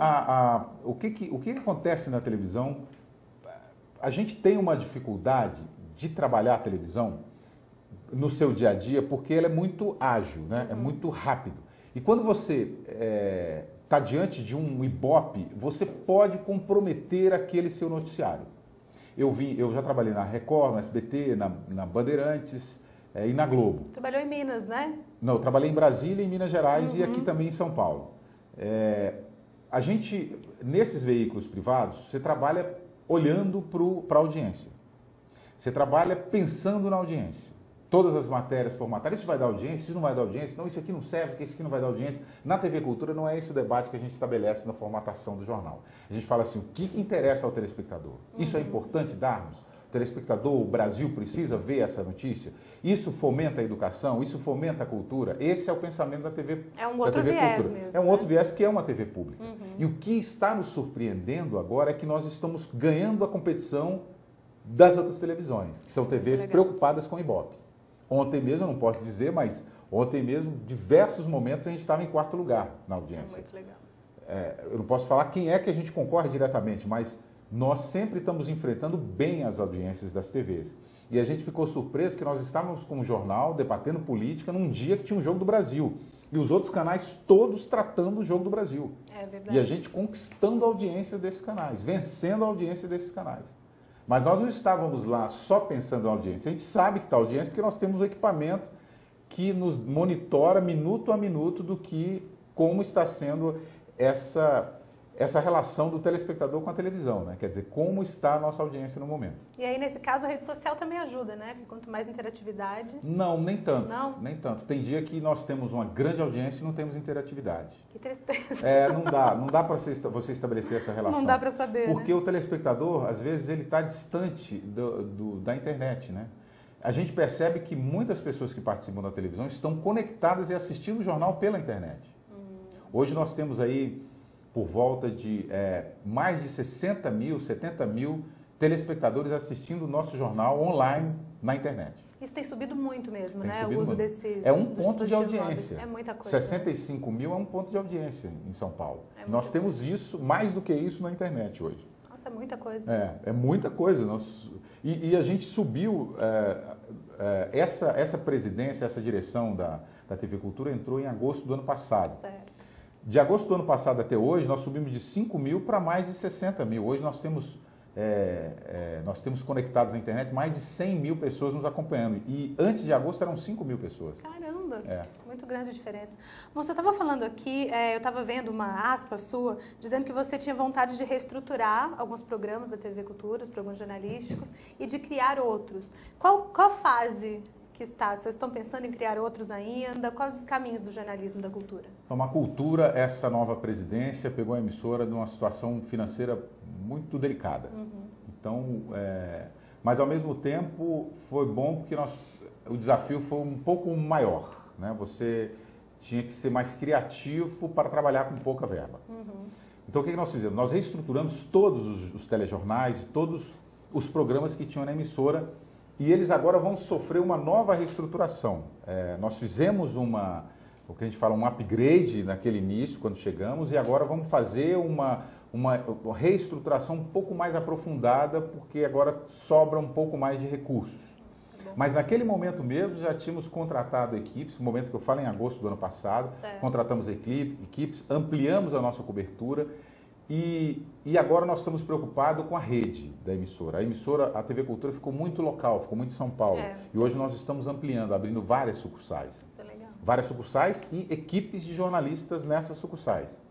o que acontece na televisão? A gente tem uma dificuldade de trabalhar a televisão no seu dia a dia porque ela é muito ágil, né? É muito rápido. E quando você está diante de um ibope, você pode comprometer aquele seu noticiário. Eu já trabalhei na Record, na SBT, na Bandeirantes e na Globo. Trabalhou em Minas, né? Não, eu trabalhei em Brasília, em Minas Gerais e aqui também em São Paulo. A gente, nesses veículos privados, você trabalha olhando para a audiência. Você trabalha pensando na audiência. Todas as matérias formatadas, isso vai dar audiência, isso não vai dar audiência, não, isso aqui não serve, porque isso aqui não vai dar audiência. Na TV Cultura não é esse o debate que a gente estabelece na formatação do jornal. A gente fala assim, o que interessa ao telespectador? Isso é importante darmos? O telespectador, o Brasil precisa ver essa notícia? Isso fomenta a educação? Isso fomenta a cultura? Esse é o pensamento da TV Cultura. É um outro viés mesmo. É um outro viés porque é uma TV pública. E o que está nos surpreendendo agora é que nós estamos ganhando a competição das outras televisões, que são TVs preocupadas com o Ibope. Ontem mesmo, eu não posso dizer, mas ontem mesmo, diversos momentos, a gente estava em quarto lugar na audiência. É muito legal. Eu não posso falar quem é que a gente concorre diretamente, mas nós sempre estamos enfrentando bem as audiências das TVs. E a gente ficou surpreso que nós estávamos com um jornal debatendo política num dia que tinha um Jogo do Brasil. E os outros canais todos tratando o Jogo do Brasil. É verdade. E a gente conquistando a audiência desses canais, vencendo a audiência desses canais. Mas nós não estávamos lá só pensando na audiência. A gente sabe que está a audiência porque nós temos um equipamento que nos monitora minuto a minuto como está sendo essa relação do telespectador com a televisão, né? Quer dizer, como está a nossa audiência no momento. E aí, nesse caso, a rede social também ajuda, né? Porque quanto mais interatividade... Não, nem tanto. Não? Nem tanto. Tem dia que nós temos uma grande audiência e não temos interatividade. Que tristeza. Não dá para você estabelecer essa relação. Não dá para saber, porque né? O telespectador, às vezes, ele está distante da internet, né? A gente percebe que muitas pessoas que participam da televisão estão conectadas e assistindo o jornal pela internet. Hoje nós temos aí por volta de mais de 60 mil, 70 mil telespectadores assistindo o nosso jornal online na internet. Isso tem subido muito mesmo, né? O uso desses... É um ponto de audiência. É muita coisa. 65 mil é um ponto de audiência em São Paulo. Nós temos isso, mais do que isso, na internet hoje. Nossa, é muita coisa. É muita coisa. E a gente subiu... Essa presidência, essa direção da TV Cultura entrou em agosto do ano passado. Certo. De agosto do ano passado até hoje, nós subimos de 5 mil para mais de 60 mil. Hoje nós temos conectados na internet mais de 100 mil pessoas nos acompanhando. E antes de agosto eram 5 mil pessoas. Caramba! Caramba, muito grande a diferença. Bom, você estava falando aqui, eu estava vendo uma aspa sua, dizendo que você tinha vontade de reestruturar alguns programas da TV Cultura, os programas jornalísticos, e de criar outros. Qual fase que está? Vocês estão pensando em criar outros ainda? Quais os caminhos do jornalismo da cultura? Então, a cultura, essa nova presidência pegou a emissora numa situação financeira muito delicada. Então, mas ao mesmo tempo foi bom porque o desafio foi um pouco maior, né? Você tinha que ser mais criativo para trabalhar com pouca verba. Então o que nós fizemos? Nós reestruturamos todos os telejornais, todos os programas que tinham na emissora e eles agora vão sofrer uma nova reestruturação. Nós fizemos o que a gente fala, um upgrade naquele início, quando chegamos, e agora vamos fazer uma reestruturação um pouco mais aprofundada, porque agora sobra um pouco mais de recursos. Mas naquele momento mesmo já tínhamos contratado equipes, no momento que eu falo em agosto do ano passado, contratamos equipes, ampliamos a nossa cobertura e agora nós estamos preocupados com a rede da emissora. A TV Cultura ficou muito local, ficou muito em São Paulo. E hoje nós estamos ampliando, abrindo várias sucursais. Isso é legal. Várias sucursais e equipes de jornalistas nessas sucursais,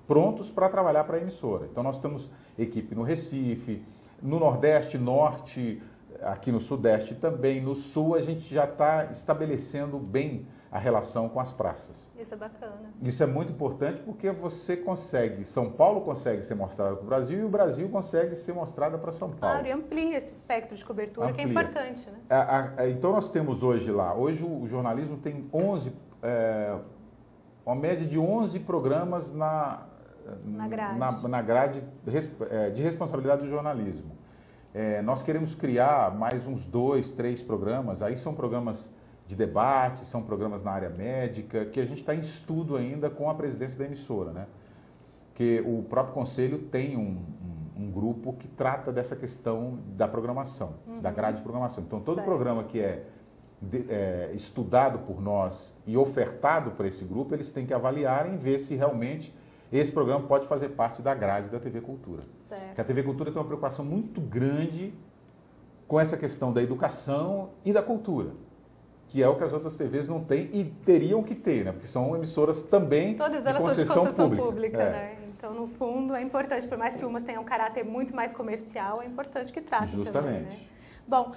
prontos para trabalhar para a emissora. Então nós temos equipe no Recife, no Nordeste, Norte, aqui no Sudeste também, no Sul a gente já está estabelecendo bem a relação com as praças. Isso é bacana. Isso é muito importante porque você consegue, São Paulo consegue ser mostrada para o Brasil e o Brasil consegue ser mostrada para São Paulo. Claro, e amplia esse espectro de cobertura, que é importante, né? Então nós temos hoje o jornalismo tem uma média de 11 programas na grade de responsabilidade do jornalismo. Nós queremos criar mais uns 2, 3 programas, aí são programas de debate, são programas na área médica, que a gente está em estudo ainda com a presidência da emissora, né? Porque o próprio conselho tem um grupo que trata dessa questão da programação, da grade de programação. Então todo programa que é estudado por nós e ofertado para esse grupo, eles têm que avaliar e ver se realmente esse programa pode fazer parte da grade da TV Cultura. Porque a TV Cultura tem uma preocupação muito grande com essa questão da educação e da cultura, que é o que as outras TVs não têm e teriam que ter, né? Porque são emissoras também todas elas são de concessão pública, né? Então, no fundo, é importante, por mais que umas tenham um caráter muito mais comercial, é importante que tratem justamente também, né? Bom,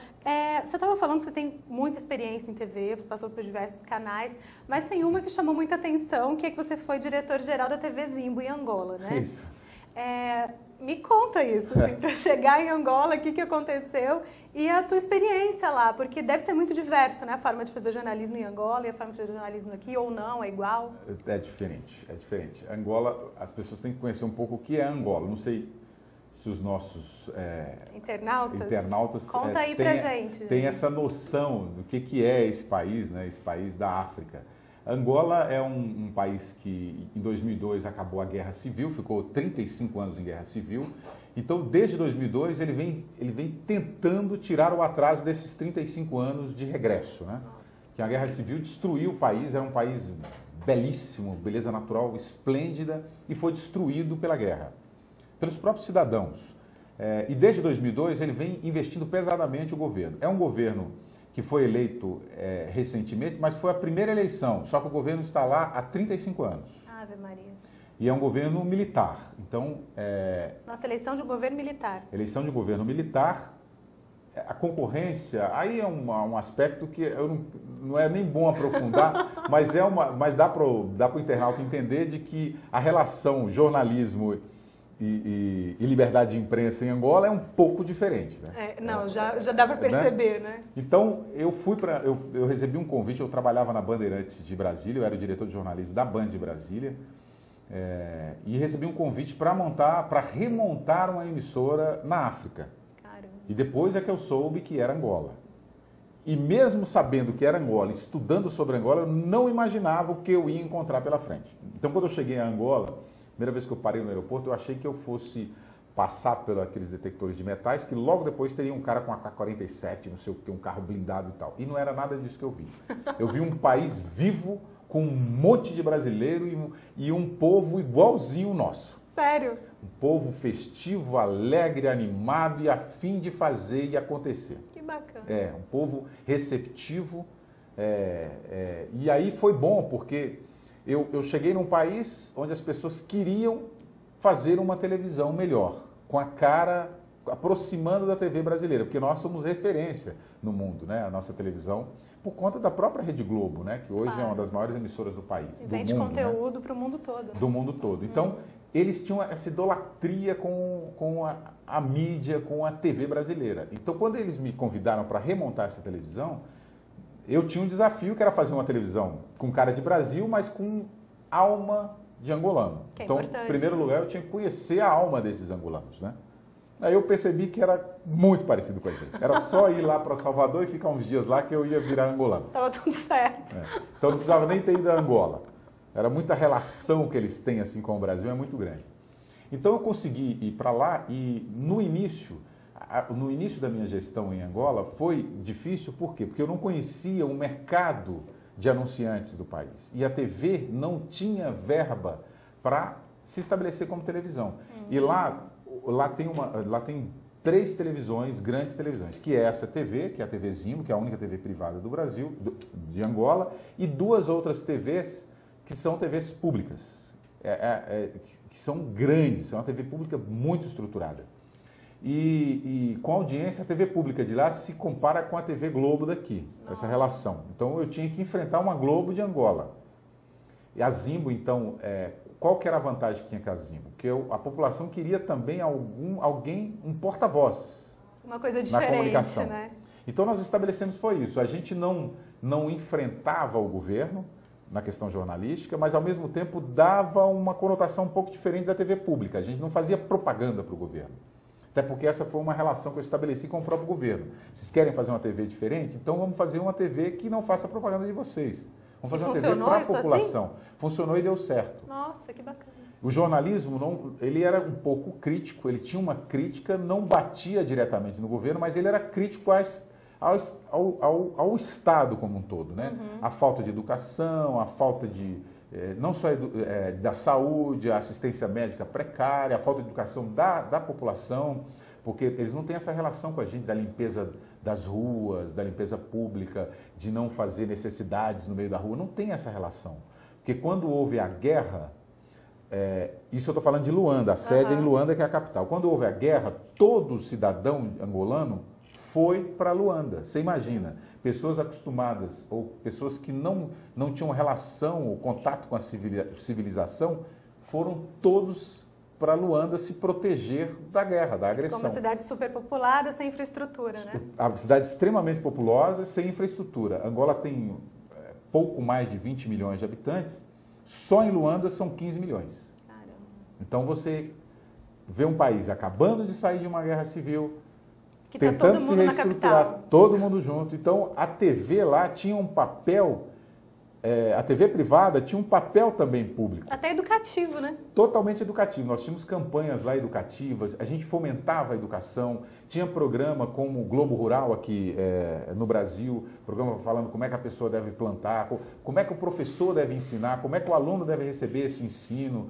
você estava falando que você tem muita experiência em TV, você passou por diversos canais, mas tem uma que chamou muita atenção, que é que você foi diretor-geral da TV Zimbo em Angola, né? Isso. Me conta isso, assim, para chegar em Angola, o que aconteceu e a tua experiência lá, porque deve ser muito diverso, né? A forma de fazer jornalismo em Angola e a forma de fazer jornalismo aqui, ou não, é igual? É diferente, é diferente. Angola, as pessoas têm que conhecer um pouco o que é Angola. Não sei se os nossos internautas conta aí pra gente. Tem essa noção do que é esse país, né? Esse país da África. Angola é um país que em 2002 acabou a Guerra Civil, ficou 35 anos em Guerra Civil. Então, desde 2002, ele vem tentando tirar o atraso desses 35 anos de regresso, né? Que a Guerra Civil destruiu o país, era um país belíssimo, beleza natural esplêndida, e foi destruído pela guerra, pelos próprios cidadãos. E desde 2002 ele vem investindo pesadamente o governo. É um governo que foi eleito recentemente, mas foi a primeira eleição, só que o governo está lá há 35 anos. Ave Maria. E é um governo militar. Então, nossa, eleição de um governo militar. Eleição de um governo militar, a concorrência, aí é um aspecto que não é nem bom aprofundar, mas dá para o internauta entender de que a relação jornalismo e liberdade de imprensa em Angola é um pouco diferente, né? Já dá para perceber, né? Então, eu recebi um convite, eu trabalhava na Bandeirantes de Brasília, eu era o diretor de jornalismo da Band de Brasília, e recebi um convite para remontar uma emissora na África. Caramba. E depois é que eu soube que era Angola. E mesmo sabendo que era Angola, estudando sobre Angola, eu não imaginava o que eu ia encontrar pela frente. Então, quando eu cheguei a Angola, primeira vez que eu parei no aeroporto, eu achei que eu fosse passar pelos aqueles detectores de metais, que logo depois teria um cara com AK-47, não sei o que, um carro blindado e tal. E não era nada disso que eu vi. Eu vi um país vivo, com um monte de brasileiro e um povo igualzinho o nosso. Sério? Um povo festivo, alegre, animado e a fim de fazer e acontecer. Que bacana. Um povo receptivo, E aí foi bom, porque eu cheguei num país onde as pessoas queriam fazer uma televisão melhor, com a cara aproximando da TV brasileira, porque nós somos referência no mundo, né? A nossa televisão, por conta da própria Rede Globo, né? Que hoje é uma das maiores emissoras do país. E vende conteúdo, né? Para o mundo todo. Do mundo todo. Então, eles tinham essa idolatria com a mídia, com a TV brasileira. Então, quando eles me convidaram para remontar essa televisão, eu tinha um desafio que era fazer uma televisão com cara de Brasil, mas com alma de angolano. Então, em primeiro lugar, eu tinha que conhecer a alma desses angolanos, né? Aí eu percebi que era muito parecido com a gente. Era só ir lá para Salvador e ficar uns dias lá que eu ia virar angolano. Tava tudo certo. Então não precisava nem ter ido a Angola. Era muita relação que eles têm assim com o Brasil, é muito grande. Então eu consegui ir para lá e no início da minha gestão em Angola foi difícil, por quê? Porque eu não conhecia o mercado de anunciantes do país. E a TV não tinha verba para se estabelecer como televisão. E lá tem 3 televisões, grandes televisões, que é essa TV, que é a TV Zimbo, que é a única TV privada do Brasil, de Angola, e 2 outras TVs que são TVs públicas, que são grandes, é uma TV pública muito estruturada. E com a audiência, a TV pública de lá se compara com a TV Globo daqui, essa relação. Então eu tinha que enfrentar uma Globo de Angola. E a Zimbo, então, qual que era a vantagem que tinha com a Zimbo? Que a população queria também um porta-voz. Uma coisa diferente, na comunicação, né? Então nós estabelecemos foi isso. A gente não enfrentava o governo na questão jornalística, mas ao mesmo tempo dava uma conotação um pouco diferente da TV pública. A gente não fazia propaganda para o governo. Até porque essa foi uma relação que eu estabeleci com o próprio governo. Vocês querem fazer uma TV diferente? Então vamos fazer uma TV que não faça propaganda de vocês. Vamos fazer uma TV para a população. Assim? Funcionou e deu certo. Nossa, que bacana. O jornalismo, ele era um pouco crítico, ele tinha uma crítica, não batia diretamente no governo, mas ele era crítico ao Estado como um todo, né? A falta de educação, a falta de, não só da saúde, a assistência médica precária, a falta de educação da população, porque eles não têm essa relação com a gente da limpeza das ruas, da limpeza pública, de não fazer necessidades no meio da rua, não tem essa relação. Porque quando houve a guerra, isso eu estou falando de Luanda, a sede é em Luanda, que é a capital. Quando houve a guerra, todo cidadão angolano foi para Luanda. Você imagina, pessoas acostumadas ou pessoas que não tinham relação ou contato com a civilização, foram todos para Luanda se proteger da guerra, da agressão. Como uma cidade superpopulada, sem infraestrutura, né? A cidade extremamente populosa, sem infraestrutura. Angola tem pouco mais de 20 milhões de habitantes, só em Luanda são 15 milhões. Caramba. Então você vê um país acabando de sair de uma guerra civil, que tentando tá todo mundo se reestruturar, todo mundo junto. Então a TV lá tinha um papel, a TV privada tinha um papel também público. Até educativo, né? Totalmente educativo. Nós tínhamos campanhas lá educativas, a gente fomentava a educação, tinha programa como o Globo Rural aqui no Brasil, programa falando como é que a pessoa deve plantar, como é que o professor deve ensinar, como é que o aluno deve receber esse ensino.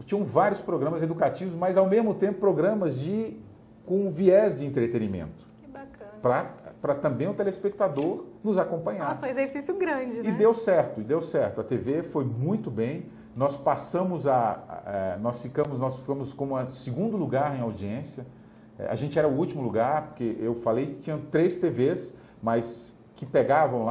Tinham vários programas educativos, mas ao mesmo tempo programas com viés de entretenimento. Que bacana. Para também o telespectador nos acompanhar. Nossa, um exercício grande, né? E deu certo. A TV foi muito bem. Nós passamos nós ficamos como a segundo lugar em audiência. A gente era o último lugar, porque eu falei que tinham 3 TVs, mas que pegavam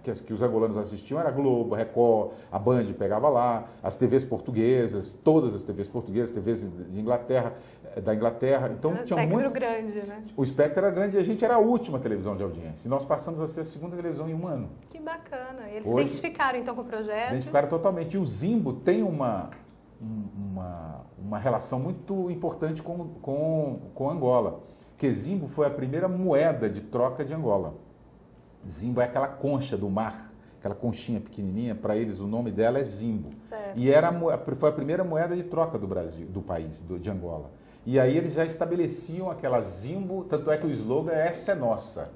que os angolanos assistiam, era a Globo, a Record, a Band pegava lá, as TVs portuguesas, todas as TVs portuguesas, TVs da Inglaterra. Então, era um espectro grande, né? O espectro era grande e a gente era a última televisão de audiência. E nós passamos a ser a segunda televisão em um ano. Que bacana. Eles se identificaram, então, com o projeto? Se identificaram totalmente. E o Zimbo tem uma relação muito importante com Angola. Porque Zimbo foi a primeira moeda de troca de Angola. Zimbo é aquela concha do mar, aquela conchinha pequenininha, para eles o nome dela é Zimbo. Certo. E foi a primeira moeda de troca do Brasil, do país, de Angola. E aí eles já estabeleciam aquela Zimbo, tanto é que o slogan é "Essa é nossa".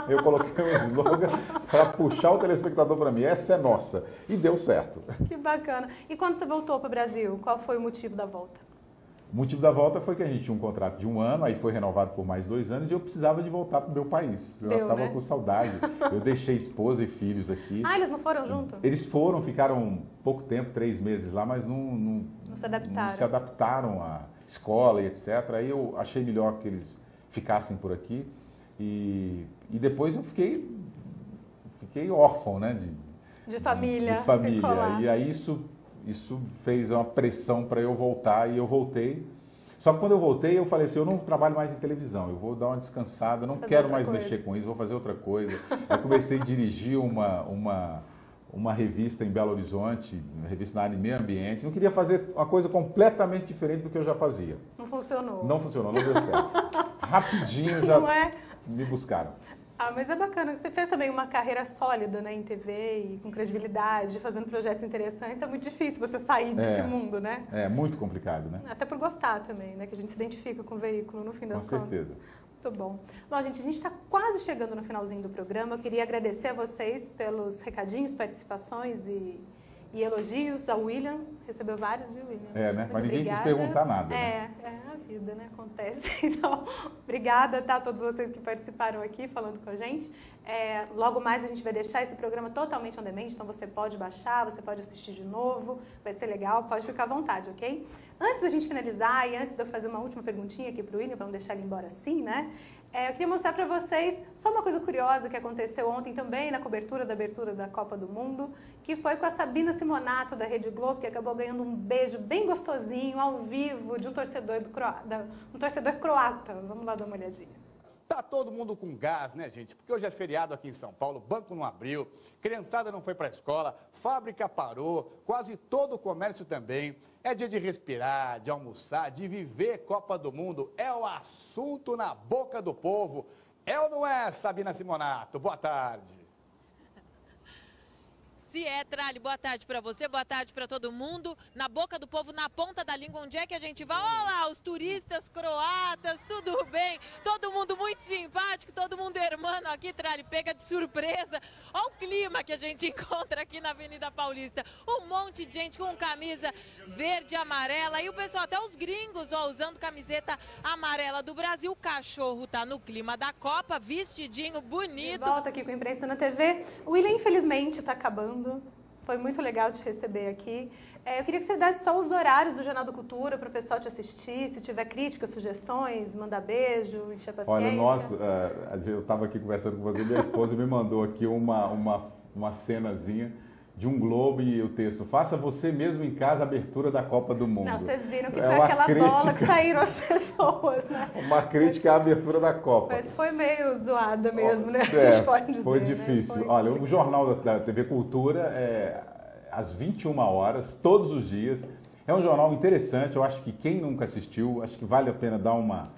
Eu coloquei um slogan para puxar o telespectador para mim, "Essa é nossa". E deu certo. Que bacana. E quando você voltou para o Brasil, qual foi o motivo da volta? O motivo da volta foi que a gente tinha um contrato de 1 ano, aí foi renovado por mais 2 anos e eu precisava de voltar para o meu país. Eu estava com saudade. Eu deixei esposa e filhos aqui. Ah, eles não foram junto? Eles foram, ficaram pouco tempo, 3 meses lá, mas não se adaptaram à escola e etc. Aí eu achei melhor que eles ficassem por aqui. E depois eu fiquei órfão, né? De família. De família. E aí isso fez uma pressão para eu voltar e eu voltei. Só que quando eu voltei, eu falei assim, eu não trabalho mais em televisão, eu vou dar uma descansada, eu não quero mais mexer com isso, vou fazer outra coisa. Aí comecei a dirigir uma revista em Belo Horizonte, uma revista na área de meio ambiente. Não queria fazer uma coisa completamente diferente do que eu já fazia. Não funcionou. Não funcionou, não deu certo. Rapidinho já me buscaram. Ah, mas é bacana. Você fez também uma carreira sólida, né, em TV e com credibilidade, fazendo projetos interessantes. É muito difícil você sair desse mundo, né? É muito complicado, né? Até por gostar também, né? Que a gente se identifica com o veículo, no fim das contas. Com certeza. Muito bom. Bom, gente, a gente está quase chegando no finalzinho do programa. Eu queria agradecer a vocês pelos recadinhos, participações e elogios ao William. Recebeu vários, viu, William? É, né? Mas ninguém quis perguntar nada. É a vida, né? Acontece. Então, obrigada, tá? A todos vocês que participaram aqui, falando com a gente. Logo mais a gente vai deixar esse programa totalmente on demand, então você pode baixar, você pode assistir de novo, vai ser legal, pode ficar à vontade, ok? Antes da gente finalizar e antes de eu fazer uma última perguntinha aqui pro William, para não deixar ele embora assim, né? Eu queria mostrar para vocês só uma coisa curiosa que aconteceu ontem também na cobertura da abertura da Copa do Mundo, que foi com a Sabina Simonato da Rede Globo, que acabou ganhando um beijo bem gostosinho, ao vivo, de um torcedor croata. Vamos lá dar uma olhadinha. Tá todo mundo com gás, né, gente? Porque hoje é feriado aqui em São Paulo, banco não abriu, criançada não foi para a escola, fábrica parou, quase todo o comércio também. É dia de respirar, de almoçar, de viver Copa do Mundo. É o assunto na boca do povo. É ou não é, Sabina Simonato? Boa tarde. Se é, Trali, boa tarde para você, boa tarde para todo mundo. Na boca do povo, na ponta da língua, onde é que a gente vai? Olha lá, os turistas croatas, tudo bem? Todo mundo muito simpático, todo mundo hermano aqui, Trali, pega de surpresa. Olha o clima que a gente encontra aqui na Avenida Paulista. Um monte de gente com camisa verde e amarela. E o pessoal, até os gringos, ó, usando camiseta amarela do Brasil. O cachorro tá no clima da Copa, vestidinho, bonito. De volta aqui com a Imprensa na TV. O William, infelizmente, está acabando. Foi muito legal te receber aqui. Eu queria que você desse só os horários do Jornal da Cultura para o pessoal te assistir. Se tiver críticas, sugestões, mandar beijo, encher a paciência. Olha, eu estava aqui conversando com você, minha esposa me mandou aqui uma cenazinha de um globo e o texto: faça você mesmo em casa a abertura da Copa do Mundo. Não, vocês viram que foi aquela bola que saíram as pessoas, né? Uma crítica à abertura da Copa. Mas foi meio zoada mesmo, né? A gente pode dizer, foi difícil. Né? Olha, o Jornal da TV Cultura às 21 horas, todos os dias. É um jornal interessante, eu acho que quem nunca assistiu, acho que vale a pena dar uma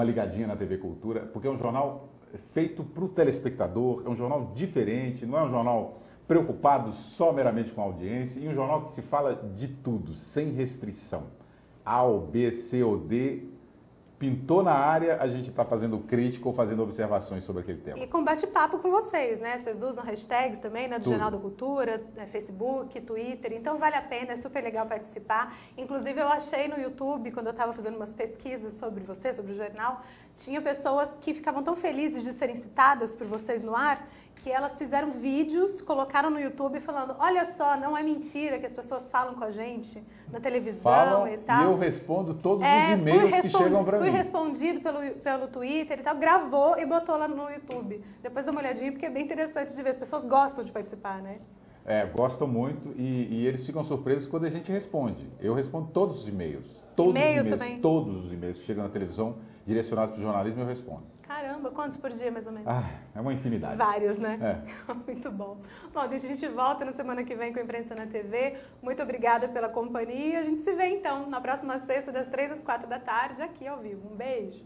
ligadinha na TV Cultura, porque é um jornal feito para o telespectador, é um jornal diferente, não é um jornal preocupado só meramente com a audiência, e um jornal que se fala de tudo, sem restrição. A ou B, C ou D, pintou na área, a gente está fazendo crítica ou fazendo observações sobre aquele tema. E com bate-papo com vocês, né? Vocês usam hashtags também, né? Do Jornal da Cultura, Facebook, Twitter, então vale a pena, é super legal participar. Inclusive eu achei no YouTube, quando eu estava fazendo umas pesquisas sobre você, sobre o jornal, tinha pessoas que ficavam tão felizes de serem citadas por vocês no ar, que elas fizeram vídeos, colocaram no YouTube falando: olha só, não é mentira que as pessoas falam com a gente na televisão e tal. E eu respondo todos os e-mails que chegam para mim. Fui respondido pelo Twitter e tal, gravou e botou lá no YouTube. Depois dá uma olhadinha, porque é bem interessante de ver. As pessoas gostam de participar, né? Gostam muito e eles ficam surpresos quando a gente responde. Eu respondo todos os e-mails. Também? Todos os e-mails que chegam na televisão direcionados para o jornalismo, eu respondo. Caramba, quantos por dia, mais ou menos? É uma infinidade. Vários, né? Muito bom. Bom, gente, a gente volta na semana que vem com a Imprensa na TV. Muito obrigada pela companhia. A gente se vê, então, na próxima sexta, das 3 às 4 da tarde, aqui ao vivo. Um beijo.